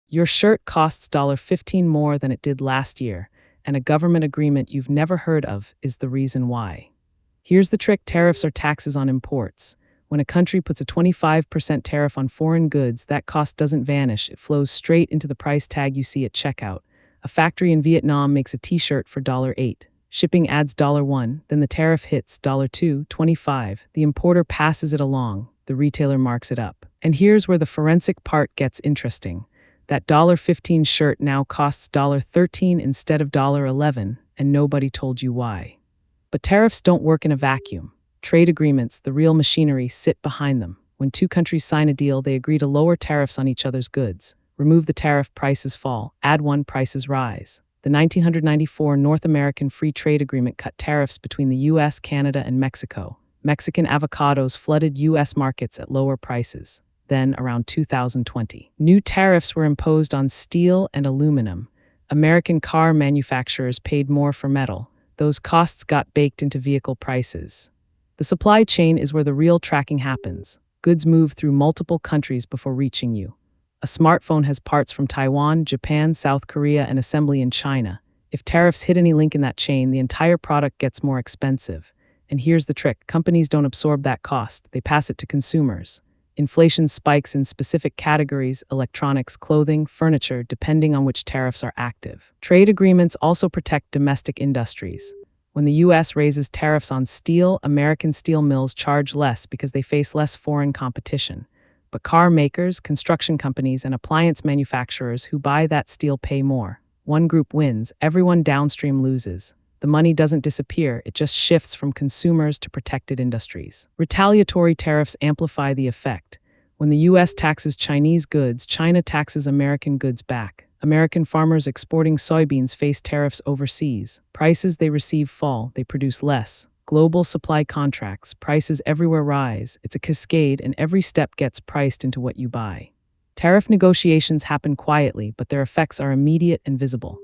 Your shirt costs $15 more than it did last year, and a government agreement you've never heard of is the reason why. Here's the trick: tariffs are taxes on imports. When a country puts a 25% tariff on foreign goods, that cost doesn't vanish. It flows straight into the price tag you see at checkout. A factory in Vietnam makes a t-shirt for $8. Shipping adds $1, then the tariff hits $2.25. The importer passes it along, the retailer marks it up. And here's where the forensic part gets interesting. That $15 shirt now costs $13 instead of $11, and nobody told you why. But tariffs don't work in a vacuum. Trade agreements, the real machinery, sit behind them. When two countries sign a deal, they agree to lower tariffs on each other's goods. Remove the tariff, prices fall. Add one, prices rise. The 1994 North American Free Trade Agreement cut tariffs between the U.S., Canada, and Mexico. Mexican avocados flooded U.S. markets at lower prices. Then, around 2020, new tariffs were imposed on steel and aluminum. American car manufacturers paid more for metal. Those costs got baked into vehicle prices. The supply chain is where the real tracking happens. Goods move through multiple countries before reaching you. A smartphone has parts from Taiwan, Japan, South Korea, and assembly in China. If tariffs hit any link in that chain, the entire product gets more expensive. And here's the trick: companies don't absorb that cost, they pass it to consumers. Inflation spikes in specific categories: electronics, clothing, furniture, depending on which tariffs are active. Trade agreements also protect domestic industries. When the U.S. raises tariffs on steel, American steel mills charge less because they face less foreign competition. But car makers, construction companies, and appliance manufacturers who buy that steel pay more. One group wins, everyone downstream loses. The money doesn't disappear, it just shifts from consumers to protected industries. Retaliatory tariffs amplify the effect. When the U.S. taxes Chinese goods, China taxes American goods back. American farmers exporting soybeans face tariffs overseas. Prices they receive fall, they produce less. Global supply contracts, prices everywhere rise. It's a cascade, and every step gets priced into what you buy. Tariff negotiations happen quietly, but their effects are immediate and visible.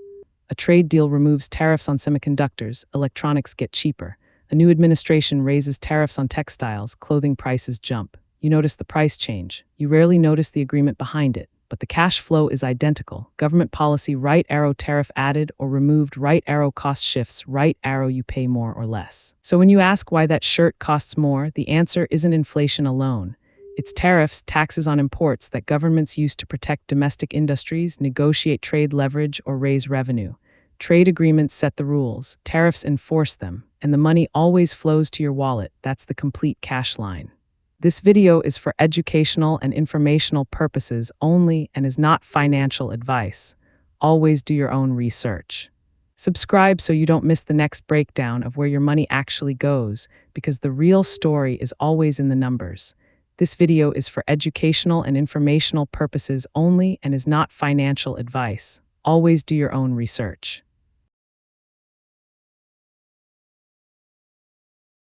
A trade deal removes tariffs on semiconductors, electronics get cheaper. A new administration raises tariffs on textiles, clothing prices jump. You notice the price change. You rarely notice the agreement behind it. But the cash flow is identical. Government policy: right arrow tariff added or removed, right arrow cost shifts, right arrow you pay more or less. So when you ask why that shirt costs more, the answer isn't inflation alone. It's tariffs, taxes on imports that governments use to protect domestic industries, negotiate trade leverage, or raise revenue. Trade agreements set the rules, tariffs enforce them, and the money always flows to your wallet. That's the complete cash line. This video is for educational and informational purposes only and is not financial advice. Always do your own research. Subscribe so you don't miss the next breakdown of where your money actually goes, because the real story is always in the numbers. This video is for educational and informational purposes only and is not financial advice. Always do your own research.